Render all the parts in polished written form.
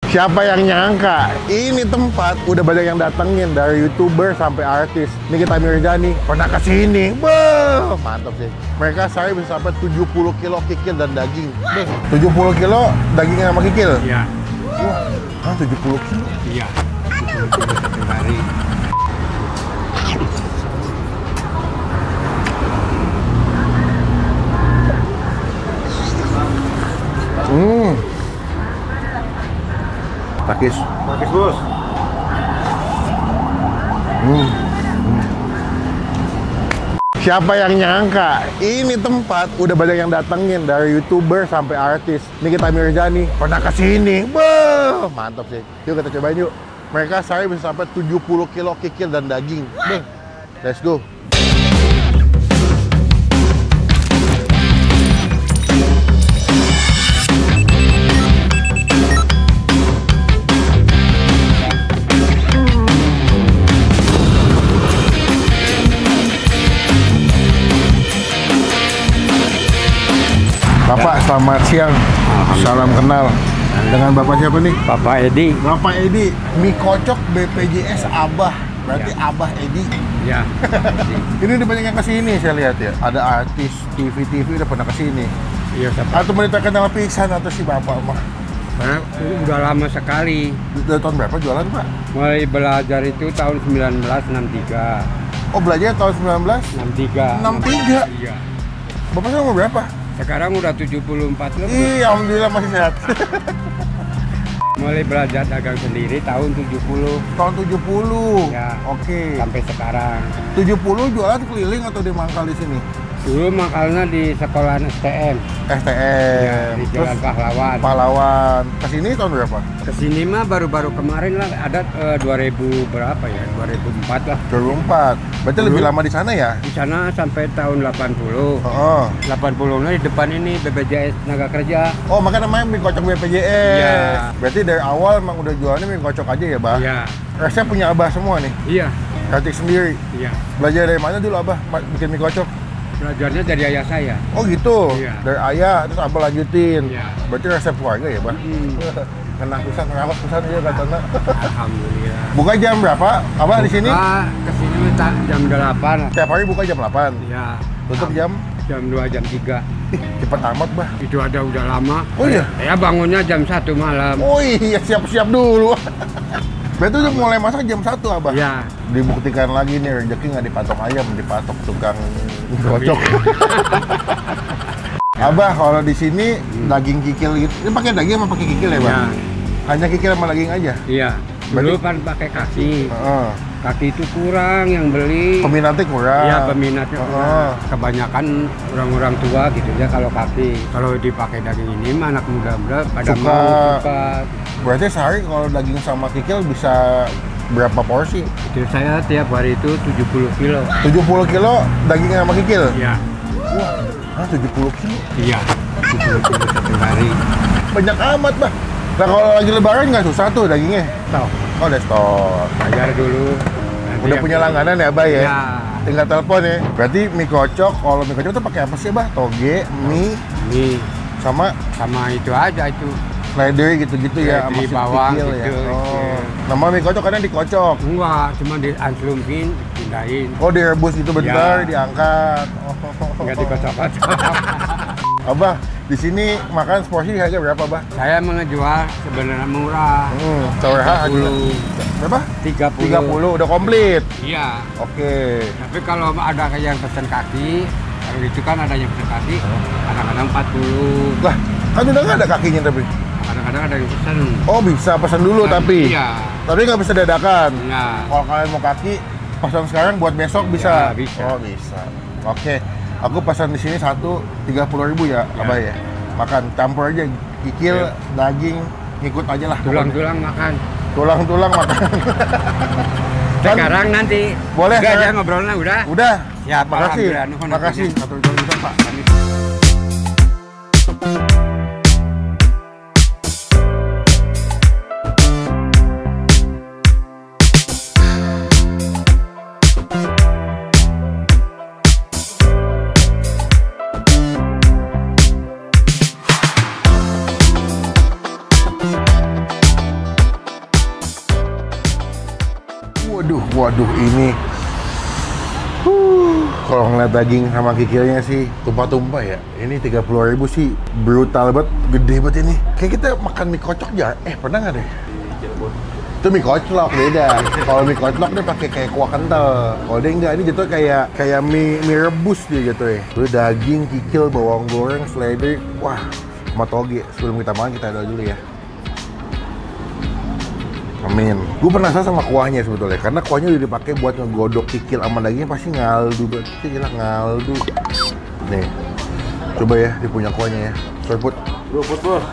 Siapa yang nyangka ini tempat udah banyak yang datengin, dari YouTuber sampai artis. Nikita Mirzani pernah kesini. Beuh, mantap sih. Mereka saya bisa sampai 70 kilo kikil dan daging. 70 kilo daging sama kikil? Iya. Wah, 70 kilo? Iya. 70 kilo satu hari. Takis. Bagus, Bos. Siapa yang nyangka ini tempat udah banyak yang datengin, dari YouTuber sampai artis. Nikita Mirzani pernah kesini. Beuh, mantap sih. Yuk kita cobain yuk. Mereka saya bisa sampai 70 kilo kikil dan daging. Beuh. Let's go. Bapak, selamat siang. Salam kenal. Dengan Bapak siapa nih? Bapak Edi. Bapak Edi, mie kocok BPJS Abah. Berarti ya. Abah Edi. Ya. Ini udah banyak yang kesini saya lihat ya. Ada artis TV udah pernah kesini. Iya, Atau mau terkenal pisan atau si Bapak mah? karena udah lama sekali. Dari tahun berapa jualan, Pak? Mulai belajar itu tahun 1963. Oh, belajar tahun 63. 1963? Iya. Bapak sekarang umur berapa? Sekarang udah 74 lebih. Ih, alhamdulillah masih sehat. Mulai belajar dagang sendiri tahun 70. Tahun 70. Ya. Oke. Sampai sekarang. 70 jualan keliling atau di mangkal di sini? Dulu makalnya di sekolahan STM. STM. Ya, di Jalan Pahlawan. Pahlawan. Kesini tahun berapa? Kesini mah baru-baru kemarin lah, ada 2000 berapa ya? 2004 lah. 2004. Berarti lebih lama di sana ya? Di sana sampai tahun 80. Oh. 80-nya di depan ini BPJS Tenaga Kerja. Oh, makanya namanya mie kocok BPJS. Iya. Berarti dari awal emang udah jualannya mie kocok aja ya, Bah? Iya. Resep punya Abah semua nih? Iya. Kreatif sendiri? Iya. Belajar dari mana dulu Abah bikin mie kocok? Belajarnya dari ayah saya. Oh gitu? Iya. Dari ayah, terus Abah lanjutin? Iya. Berarti resep keluarga ya, Bah? Kena pisan, ngerawat pisan aja katanya. Alhamdulillah. Buka jam berapa? Abah di sini? Kesini minta jam 8. Tiap hari buka jam 8? Iya. Tutup jam? Jam 2, jam 3. Ih, cepet amat, Bah. Itu ada udah lama. Oh iya? Saya bangunnya jam 1 malam. Oh iya, siap-siap dulu. Berarti udah mulai masak jam 1, Abah? Iya. Dibuktikan lagi nih, rezeki nggak dipatok ayam, dipatok tukang kocok. Abah, kalau di sini daging kikil gitu, ini pakai daging apa pakai kikil ya, Bang? Iya. Hanya kikil sama daging aja? Iya. Dulu kan pakai kaki. Heeh. Kaki itu kurang yang beli. Peminatnya kurang? Iya, peminatnya kurang. Kebanyakan orang-orang tua gitu ya kalau kaki. Kalau dipakai daging ini mah anak muda-muda pada Suka. mau suka. Berarti sehari kalau daging sama kikil bisa berapa porsi? Itu saya tiap hari itu 70 kilo. 70 kilo daging sama kikil? Iya. Wah, 70 kilo? Iya. 70 kilo satu hari. Banyak amat, Bah. Nah, kalau lagi lebaran nggak susah tuh dagingnya? Tahu. Oh, udah stok. Bayar dulu. Nanti Udah yang punya beli. langganan ya, Bah ya? Iya. Tinggal telepon ya. Berarti mie kocok, kalau mie kocok tuh pakai apa sih, Bah? Toge, mie, Ini sama sama itu aja itu. leder gitu-gitu ya, sama Di si bawang kikil gitu. ya. Oh. Nama mie kocok kadang dikocok. Enggak, cuma diancelumin, dipindahin. Oh, direbus gitu bentar, Ya. diangkat. Oh. Enggak dikocok-kocok. Abah, di sini makan seporsi harga berapa, Bah? Saya mengejual sebenarnya murah. Soreha aja. 30. Berapa? 30. 30, udah komplit. Iya. Oke. Tapi kalau ada yang pesan kaki, kalau itu kan ada yang pesan kaki, kadang-kadang 40. Lah, kan udah nggak ada kakinya tapi. Kadang-kadang ada yang pesan. Oh, bisa pesan dulu tapi. Iya. Tapi nggak bisa dadakan. Enggak. Kalau kalian mau kaki, pesan sekarang buat besok bisa. Ya, bisa. Oh, bisa. Oke. Aku pesan di sini satu 30.000 ya, Ya. Abah ya. Makan campur aja kikil, Ya. daging, ngikut aja lah. Tulang-tulang makan. Tulang-tulang makan. Kan- Sekarang nanti. Boleh, Enggak aja sekarang. ngobrolnya udah. Udah. Siap, Makasih. alhamdulillah. Nuhun, Makasih. nuhun. Satu juta, Pak. Waduh, ini. Kalau ngeliat daging sama kikilnya sih tumpah-tumpah ya. Ini 30.000 sih brutal banget, gede banget ini. Kayak kita makan mie kocok ya. Pernah nggak deh? Itu mie koclok beda. Kalau mie koclok dia pakai kayak kuah kental. Kalau dia enggak, ini jatuh kayak mie rebus dia jatuh ya. Terus daging, kikil, bawang goreng, seledri. Wah, sama toge. Sebelum kita makan kita doa dulu ya. Amin. Gue penasaran sama kuahnya sebetulnya, karena kuahnya udah dipakai buat ngegodok kikil sama dagingnya pasti ngaldu banget. Gila ngaldu. Nih, coba ya dia punya kuahnya ya. Serput. Serput bos.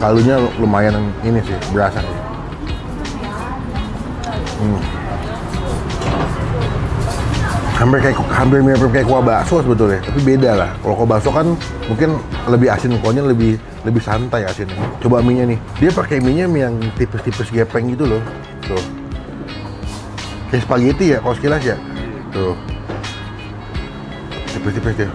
Kaldunya lumayan ini sih, berasa sih. Hampir mirip kayak kuah bakso sebetulnya, tapi beda lah. Kalau kuah bakso kan mungkin lebih asin, kuahnya lebih santai asinnya. Coba mie-nya nih, dia pakai mie-nya yang tipis-tipis gepeng gitu loh. Tuh, kayak spaghetti ya, kalau sekilas ya. Tuh, tipis-tipis dia.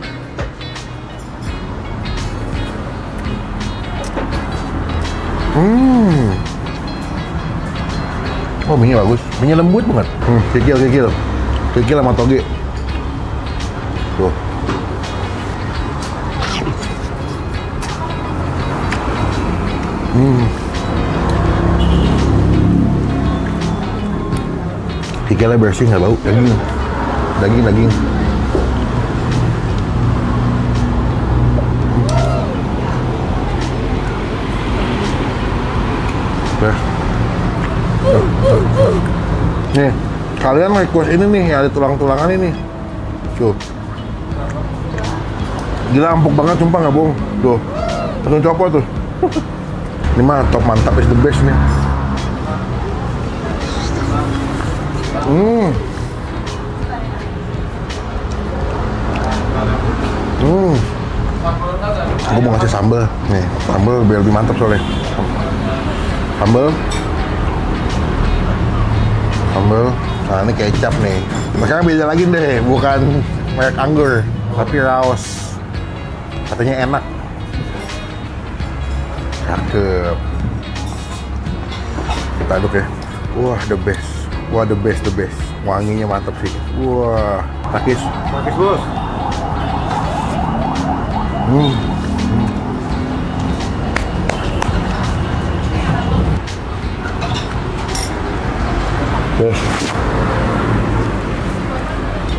Oh, mie-nya bagus, mie-nya lembut banget. Kikil sama toge. Tuh. Kikilnya bersih, nggak bau. Daging. Nih, kalian request ini nih, ada tulang-tulangan ini. Tuh. Gila empuk banget, sumpah nggak bohong. Tuh, langsung copot tuh. Ini mah top, mantap, is the best nih. Aku mau kasih sambal. Nih, sambal biar lebih mantap soalnya. Sambal. Nah, ini kecap nih. Makanya beda lagi deh, bukan merek anggur, tapi raos. Katanya enak. Cakep. Kita aduk ya. Wah, the best. Wanginya mantap sih. Wah, takis bos. Yes.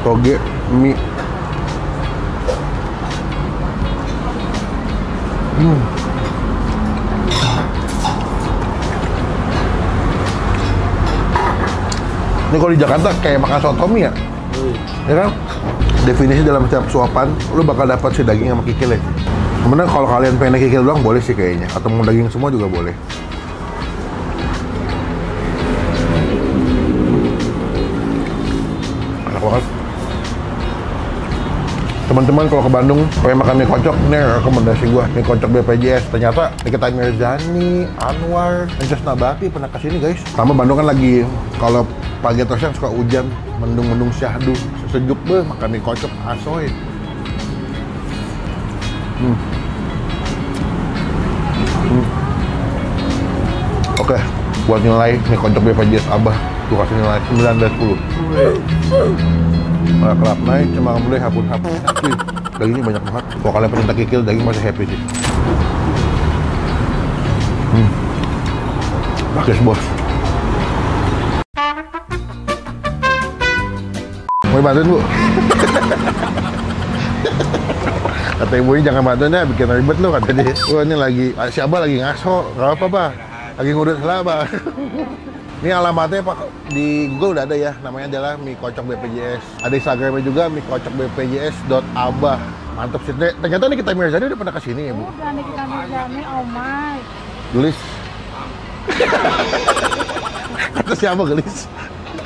Toge mie. Ini kalau di Jakarta kayak makan soto mie ya? Ya kan? Definisi dalam setiap suapan, lu bakal dapat si daging sama kikil ya. Sebenarnya kalau kalian pengen kikil doang boleh sih kayaknya, atau mau daging semua juga boleh. Enak banget. Teman-teman kalau ke Bandung pengen makan mie kocok, nih rekomendasi gua mie kocok BPJS. Ternyata Nikita Mirzani, Anwar, Encos Nabati pernah kesini guys. Sama Bandung kan lagi kalau pagi atau siang suka hujan, mendung-mendung syahdu, sejuk beh, makan mie kocok asoy. Oke, buat nilai mie kocok BPJS Abah, gua kasih nilai 9 dari 10. Kelap naik, cuma boleh hapun-hapun. Dagingnya banyak banget. Kalau kalian pecinta kikil, daging masih happy sih. Bagus bos. Mau bantuin bu? Kata ibunya jangan bantuin ya, bikin ribet lo kata dia. Wah ini lagi, si Abah lagi ngaso, gak apa-apa. Lagi ngurus lah Abah. Ini alamatnya Pak, di Google udah ada ya, namanya adalah mie kocok BPJS. Ada Instagramnya juga, mie kocok BPJS.abah. Mantap sih. Ternyata Nikita Mirzani udah pernah kesini ya Bu? Udah, Nikita Mirzani, oh my. Gelis. Kata siapa gelis?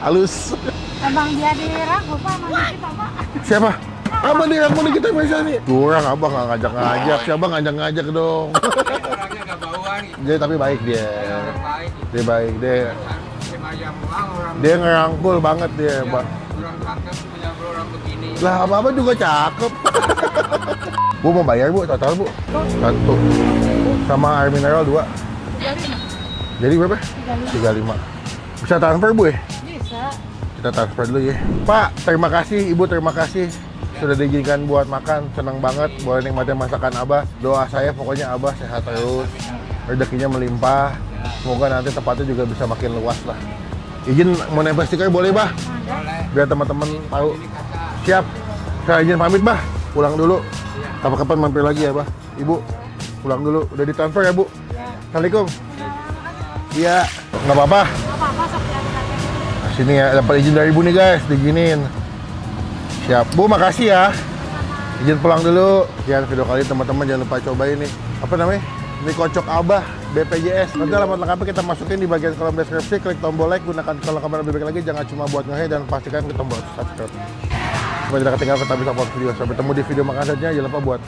Halus. Emang dia diragu Pak, sama kita Pak. Siapa? Abang diragu Nikita Mirzani? Kurang Abang nggak ngajak-ngajak, siapa ngajak-ngajak dong. Orangnya nggak bauan. Dia tapi baik dia. Orang baik. Dia baik dia. Orang Dia ngerangkul banget dia, Pak. orang cakep punya orang begini. Lah apa-apa juga cakep. Bu mau bayar Bu, total Bu? 1. Sama air mineral 2. 35. Jadi berapa? 35. Bisa transfer Bu ya? Bisa. Kita transfer dulu ya. Pak, terima kasih. Ibu terima kasih. Sudah diizinkan buat makan. Senang banget. Boleh nikmatin masakan Abah. Doa saya pokoknya Abah sehat terus. Rezekinya melimpah. Semoga nanti tempatnya juga bisa makin luas lah. Izin mau nempel stiker boleh Bah? Biar teman-teman tahu. Siap. Saya izin pamit Bah. Pulang dulu. Kapan-kapan mampir lagi ya Bah. Ibu, pulang dulu. Udah ditransfer ya Bu? Assalamualaikum. Iya. Nggak apa-apa. Apa-apa sok diangkat. Nah, sini ya, dapat izin dari Ibu nih guys, diginin. Siap. Bu, makasih ya. Izin pulang dulu. Sekian video kali teman-teman, jangan lupa cobain nih. Apa namanya? Mie kocok Abah BPJS. Nanti alamat lengkapnya kita masukin di bagian kolom deskripsi. Klik tombol like, gunakan kolom kamera lebih baik lagi. Jangan cuma buat nge-hey dan pastikan klik tombol subscribe. Supaya tidak ketinggalan kita bisa upload video. Sampai bertemu di video makan saja. Jangan lupa buat